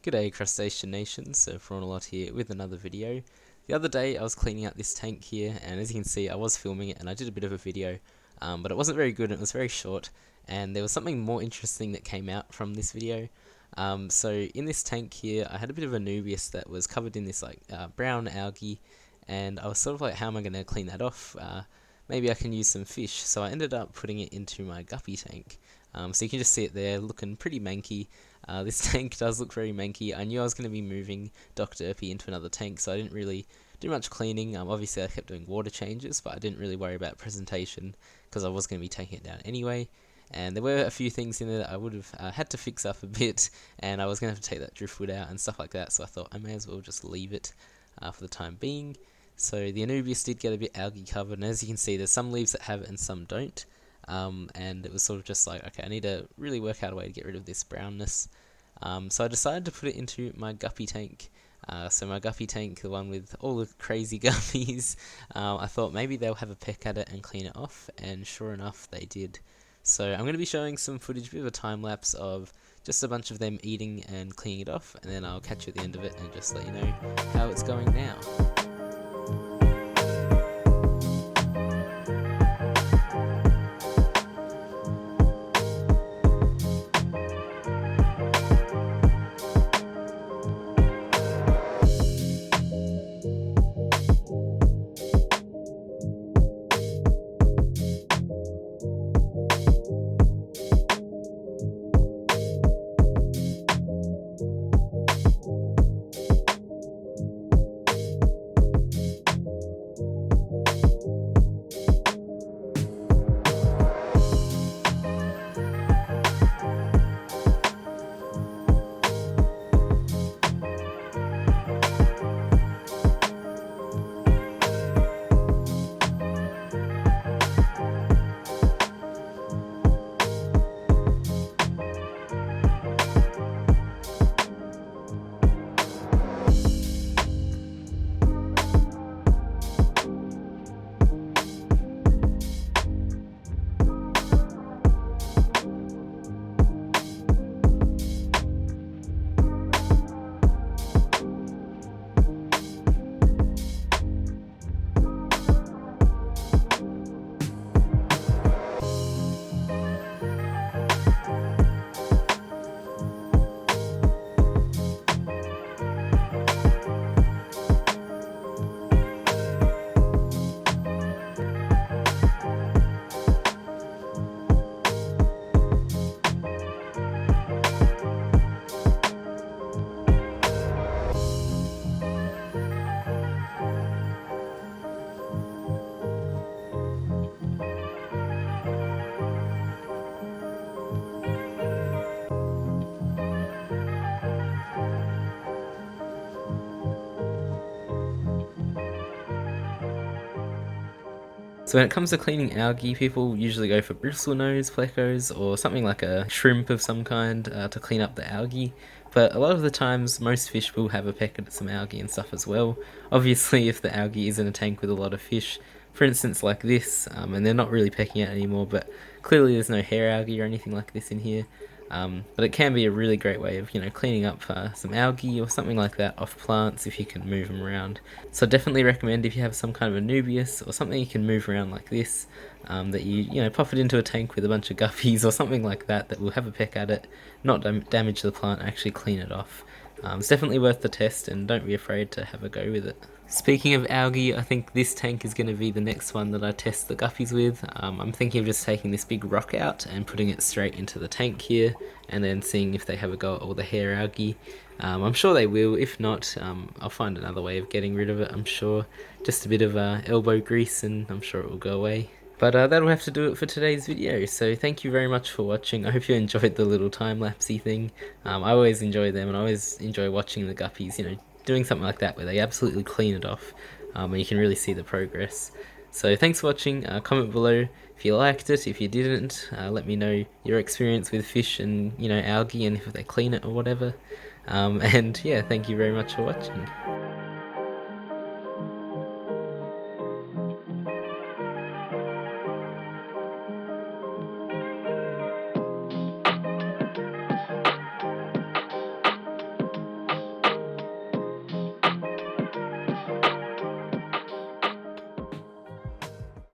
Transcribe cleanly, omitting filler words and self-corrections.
G'day Crustacean Nation, SirPrawnalot here with another video. The other day I was cleaning out this tank here, and as you can see I was filming it and I did a bit of a video, but it wasn't very good and it was very short, and there was something more interesting that came out from this video. So in this tank here I had a bit of a Nubius that was covered in this brown algae, and I was sort of like, how am I going to clean that off? Maybe I can use some fish, so I ended up putting it into my Guppy tank. So you can just see it there looking pretty manky. This tank does look very manky. I knew I was going to be moving Dr. Guppy into another tank, so I didn't really do much cleaning. Obviously I kept doing water changes, but I didn't really worry about presentation because I was going to be taking it down anyway. And there were a few things in there that I would have had to fix up a bit, and I was going to have to take that driftwood out and stuff like that, so I thought I may as well just leave it for the time being. So the Anubius did get a bit algae covered, and as you can see there's some leaves that have it and some don't. And it was sort of just like, okay, I need to really work out a way to get rid of this brownness. So I decided to put it into my Guppy tank. So my Guppy tank, the one with all the crazy guppies, I thought maybe they'll have a peck at it and clean it off, and sure enough they did. So I'm going to be showing some footage, a bit of a time lapse of just a bunch of them eating and cleaning it off, and then I'll catch you at the end of it and just let you know how it's going now. So when it comes to cleaning algae, people usually go for bristlenose plecos or something like a shrimp of some kind to clean up the algae. But a lot of the times, most fish will have a peck at some algae and stuff as well. Obviously, if the algae is in a tank with a lot of fish, for instance like this, and they're not really pecking out anymore, but clearly there's no hair algae or anything like this in here. But it can be a really great way of, cleaning up some algae or something like that off plants if you can move them around. So I definitely recommend, if you have some kind of a Nubius or something you can move around like this, that you pop it into a tank with a bunch of guppies or something like that will have a peck at it, not damage the plant, actually clean it off. It's definitely worth the test, and don't be afraid to have a go with it. Speaking of algae, I think this tank is going to be the next one that I test the guppies with. I'm thinking of just taking this big rock out and putting it straight into the tank here, and then seeing if they have a go at all the hair algae. I'm sure they will. If not, I'll find another way of getting rid of it, I'm sure. Just a bit of elbow grease and I'm sure it will go away. But that'll have to do it for today's video, so thank you very much for watching. I hope you enjoyed the little time-lapsey thing. I always enjoy them, and I always enjoy watching the guppies, doing something like that where they absolutely clean it off, and you can really see the progress. So thanks for watching. Comment below if you liked it. If you didn't, let me know your experience with fish and algae, and if they clean it or whatever. And yeah, thank you very much for watching.